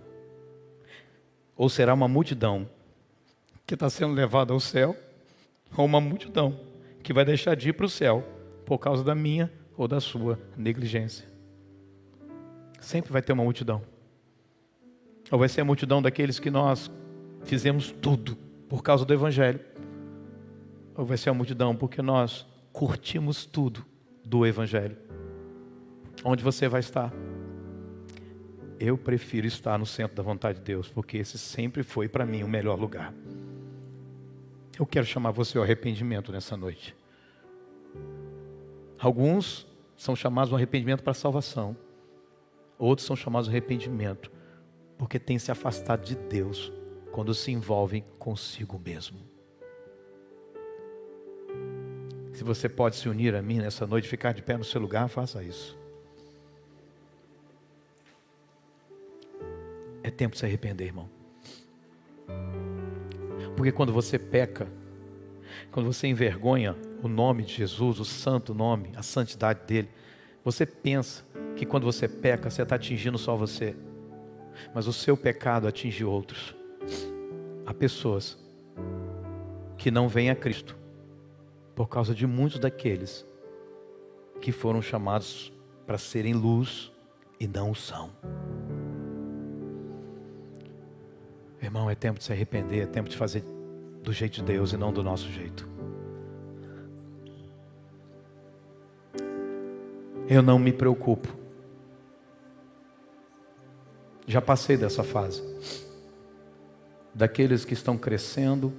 Ou será uma multidão que está sendo levada ao céu, ou uma multidão que vai deixar de ir para o céu por causa da minha ou da sua negligência. Sempre vai ter uma multidão. Ou vai ser a multidão daqueles que nós fizemos tudo por causa do Evangelho. Ou vai ser a multidão porque nós curtimos tudo do Evangelho. Onde você vai estar? Eu prefiro estar no centro da vontade de Deus, porque esse sempre foi para mim o melhor lugar. Eu quero chamar você ao arrependimento nessa noite. Alguns são chamados ao arrependimento para a salvação. Outros são chamados ao arrependimento porque têm se afastado de Deus quando se envolvem consigo mesmo. Se você pode se unir a mim nessa noite, ficar de pé no seu lugar, faça isso. É tempo de se arrepender, irmão. Porque quando você peca, quando você envergonha o nome de Jesus, o santo nome, a santidade dele, você pensa que quando você peca, você está atingindo só você. Mas o seu pecado atinge outros. Há pessoas que não vêm a Cristo por causa de muitos daqueles que foram chamados para serem luz e não o são. Irmão, é tempo de se arrepender, é tempo de fazer do jeito de Deus e não do nosso jeito. Eu não me preocupo. Já passei dessa fase. Daqueles que estão crescendo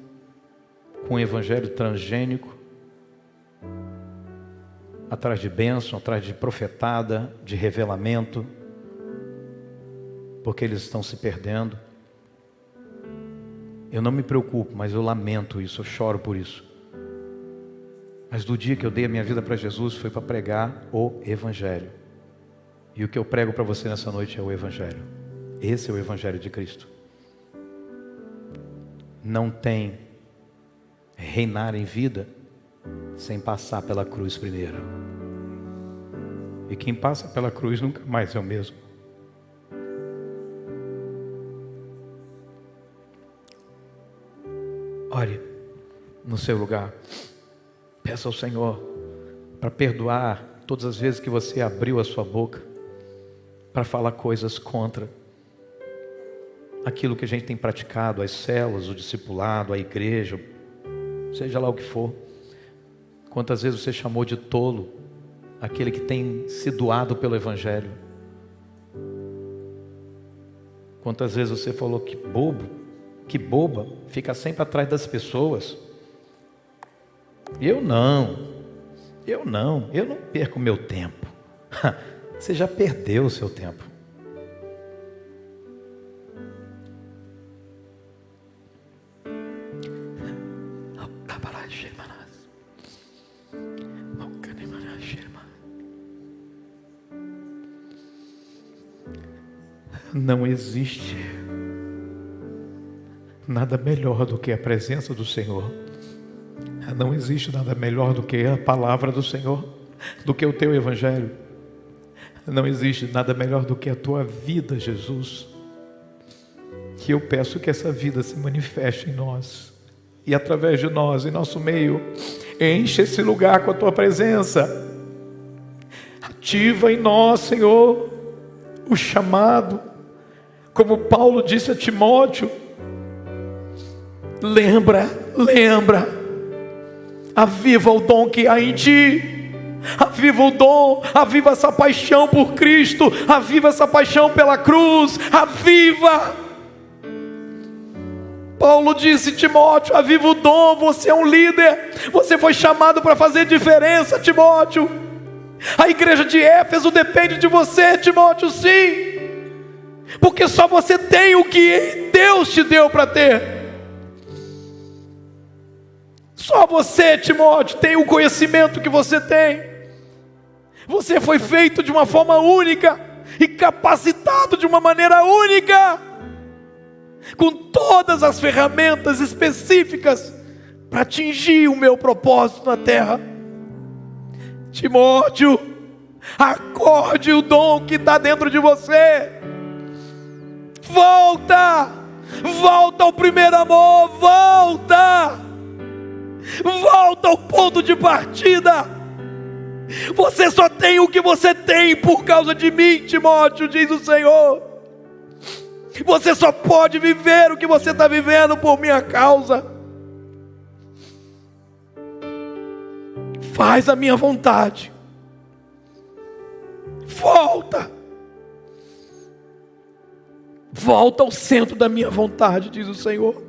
com o evangelho transgênico, atrás de bênção, atrás de profetada, de revelamento, porque eles estão se perdendo. Eu não me preocupo, mas eu lamento isso, eu choro por isso. Mas do dia que eu dei a minha vida para Jesus, foi para pregar o Evangelho. E o que eu prego para você nessa noite é o Evangelho. Esse é o Evangelho de Cristo. Não tem reinar em vida sem passar pela cruz primeiro. E quem passa pela cruz nunca mais é o mesmo. Ore no seu lugar. Peça ao Senhor para perdoar todas as vezes que você abriu a sua boca para falar coisas contra aquilo que a gente tem praticado, as células, o discipulado, a igreja, seja lá o que for. Quantas vezes você chamou de tolo aquele que tem se doado pelo Evangelho? Quantas vezes você falou que bobo, que boba, fica sempre atrás das pessoas? Eu não perco meu tempo. Você já perdeu o seu tempo. Não existe nada melhor do que a presença do Senhor. Não existe nada melhor do que a palavra do Senhor, do que o teu Evangelho. Não existe nada melhor do que a tua vida, Jesus. Que eu peço que essa vida se manifeste em nós e através de nós, em nosso meio. Enche esse lugar com a tua presença. Ativa em nós, Senhor, o chamado. Como Paulo disse a Timóteo, lembra, aviva o dom que há em ti, aviva o dom, aviva essa paixão por Cristo, aviva essa paixão pela cruz, aviva. Paulo disse, Timóteo, aviva o dom, você é um líder, você foi chamado para fazer diferença, Timóteo. A igreja de Éfeso depende de você, Timóteo, sim. Porque só você tem o que Deus te deu para ter. Só você, Timóteo, tem o conhecimento que você tem. Você foi feito de uma forma única e capacitado de uma maneira única, com todas as ferramentas específicas para atingir o meu propósito na terra. Timóteo, acorde o dom que está dentro de você. Volta, Volta ao primeiro amor, volta! Volta ao ponto de partida. Você só tem o que você tem por causa de mim, Timóteo, diz o Senhor. Você só pode viver o que você está vivendo por minha causa. Faz a minha vontade. Volta. Volta ao centro da minha vontade, diz o Senhor.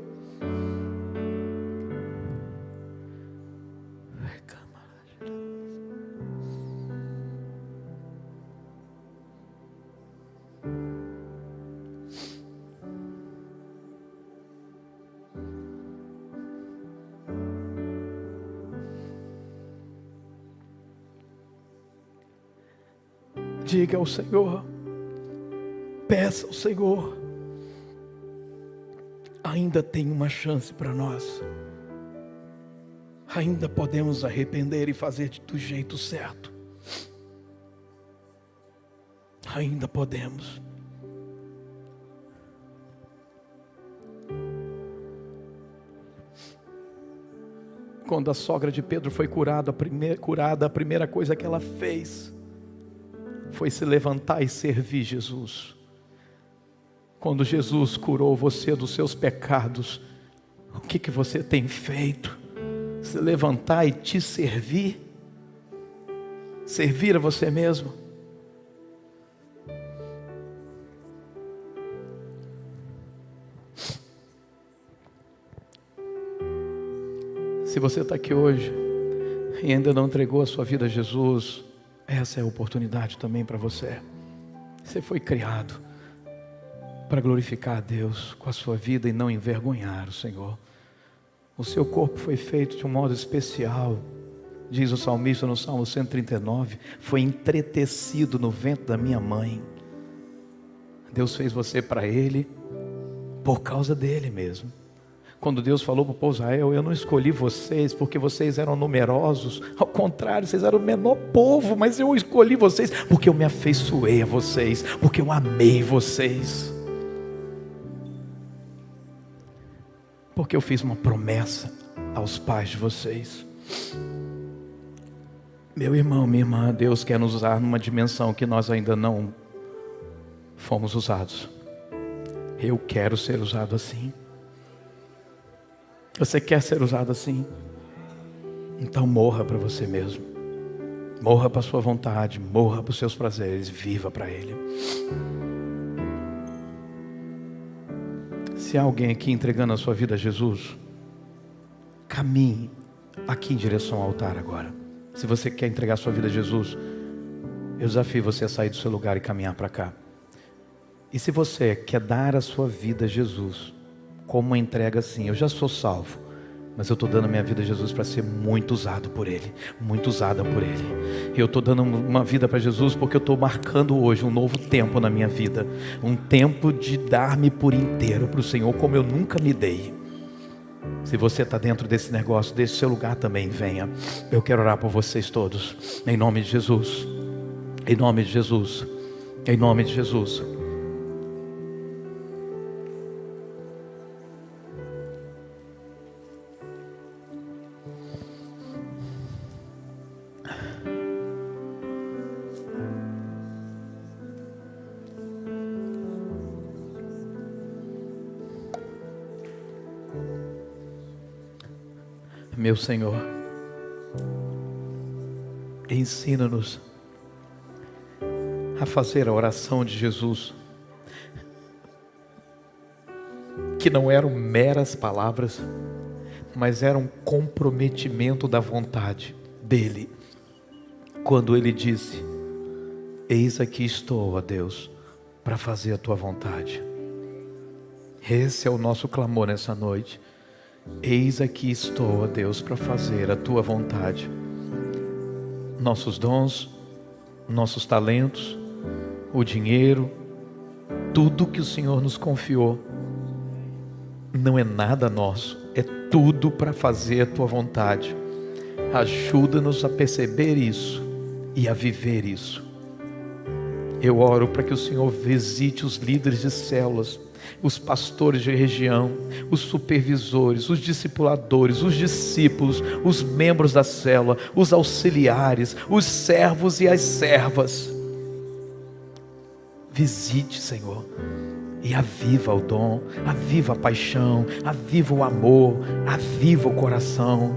Diga ao Senhor, peça ao Senhor, ainda tem uma chance para nós, ainda podemos arrepender e fazer do jeito certo, ainda podemos. Quando a sogra de Pedro foi curada, a primeira coisa que ela fez foi se levantar e servir Jesus. Quando Jesus curou você dos seus pecados, o que você tem feito? Se levantar e te servir? Servir a você mesmo? Se você está aqui hoje e ainda não entregou a sua vida a Jesus, essa é a oportunidade também para você. Você foi criado para glorificar a Deus com a sua vida e não envergonhar o Senhor. O seu corpo foi feito de um modo especial. Diz o salmista no Salmo 139, foi entretecido no ventre da minha mãe. Deus fez você para Ele, por causa dEle mesmo. Quando Deus falou para o povo de Israel, eu não escolhi vocês porque vocês eram numerosos, ao contrário, vocês eram o menor povo, mas eu escolhi vocês porque eu me afeiçoei a vocês, porque eu amei vocês, porque eu fiz uma promessa aos pais de vocês. Meu irmão, minha irmã, Deus quer nos usar numa dimensão que nós ainda não fomos usados. Eu quero ser usado assim. Você quer ser usado assim? Então morra para você mesmo. Morra para a sua vontade, morra para os seus prazeres, viva para Ele. Se há alguém aqui entregando a sua vida a Jesus, caminhe aqui em direção ao altar agora. Se você quer entregar a sua vida a Jesus, eu desafio você a sair do seu lugar e caminhar para cá. E se você quer dar a sua vida a Jesus, como uma entrega assim, eu já sou salvo, mas eu estou dando a minha vida a Jesus para ser muito usado por Ele, muito usada por Ele. Eu estou dando uma vida para Jesus porque eu estou marcando hoje um novo tempo na minha vida, um tempo de dar-me por inteiro para o Senhor, como eu nunca me dei. Se você está dentro desse negócio, desse seu lugar também, venha. Eu quero orar por vocês todos, em nome de Jesus, em nome de Jesus, em nome de Jesus. Meu Senhor, ensina-nos a fazer a oração de Jesus, que não eram meras palavras, mas era um comprometimento da vontade dEle, quando Ele disse: eis aqui estou, ó Deus, para fazer a Tua vontade. Esse é o nosso clamor nessa noite. Eis aqui estou, ó Deus, para fazer a Tua vontade. Nossos dons, nossos talentos, o dinheiro, tudo que o Senhor nos confiou, não é nada nosso, é tudo para fazer a Tua vontade. Ajuda-nos a perceber isso e a viver isso. Eu oro para que o Senhor visite os líderes de células, os pastores de região, os supervisores, os discipuladores, os discípulos, os membros da célula, os auxiliares, os servos e as servas. Visite, Senhor, e aviva o dom, aviva a paixão, aviva o amor, aviva o coração,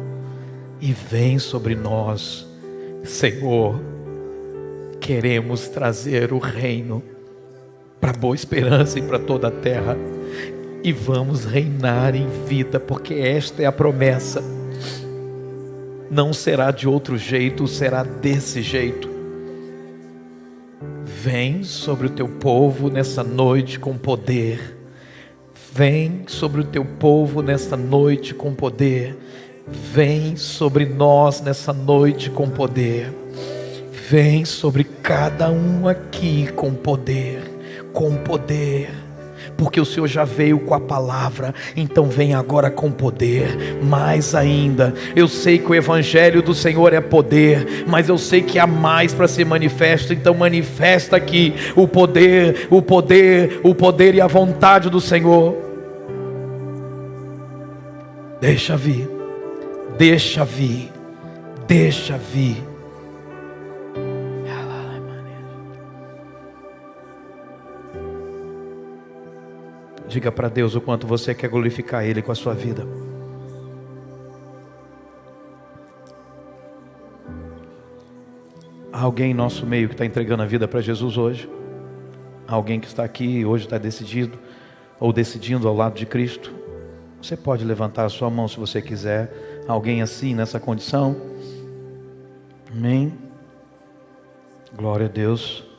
e vem sobre nós, Senhor. Queremos trazer o reino para Boa Esperança e para toda a terra, e vamos reinar em vida, porque esta é a promessa. Não será de outro jeito, será desse jeito. Vem sobre o teu povo nessa noite com poder. Vem sobre o teu povo nessa noite com poder. Vem sobre nós nessa noite com poder. Vem sobre cada um aqui com poder, porque o Senhor já veio com a palavra, então vem agora com poder, mais ainda. Eu sei que o Evangelho do Senhor é poder, mas eu sei que há mais para ser manifesto, então manifesta aqui o poder, o poder, o poder e a vontade do Senhor. Deixa vir, deixa vir, deixa vir. Diga para Deus o quanto você quer glorificar Ele com a sua vida. Há alguém em nosso meio que está entregando a vida para Jesus hoje? Há alguém que está aqui hoje, está decidido ou decidindo ao lado de Cristo? Você pode levantar a sua mão se você quiser. Há alguém assim, nessa condição? Amém? Glória a Deus.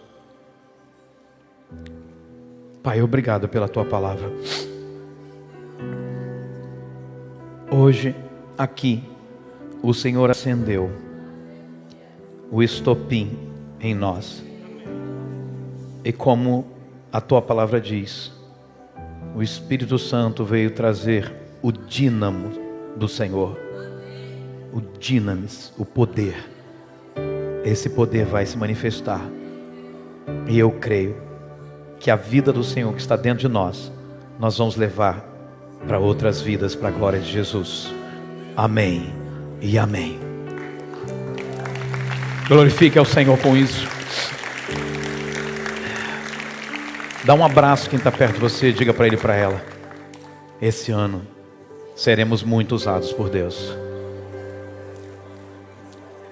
Pai, obrigado pela Tua palavra. Hoje, aqui, o Senhor acendeu o estopim em nós. E como a Tua palavra diz, o Espírito Santo veio trazer o dínamo do Senhor. O dinamis, o poder. Esse poder vai se manifestar. E eu creio que a vida do Senhor que está dentro de nós vamos levar para outras vidas, para a glória de Jesus. Amém e amém. Glorifique ao Senhor com isso. Dá um abraço quem está perto de você, diga para ele e para ela: esse ano seremos muito usados por Deus.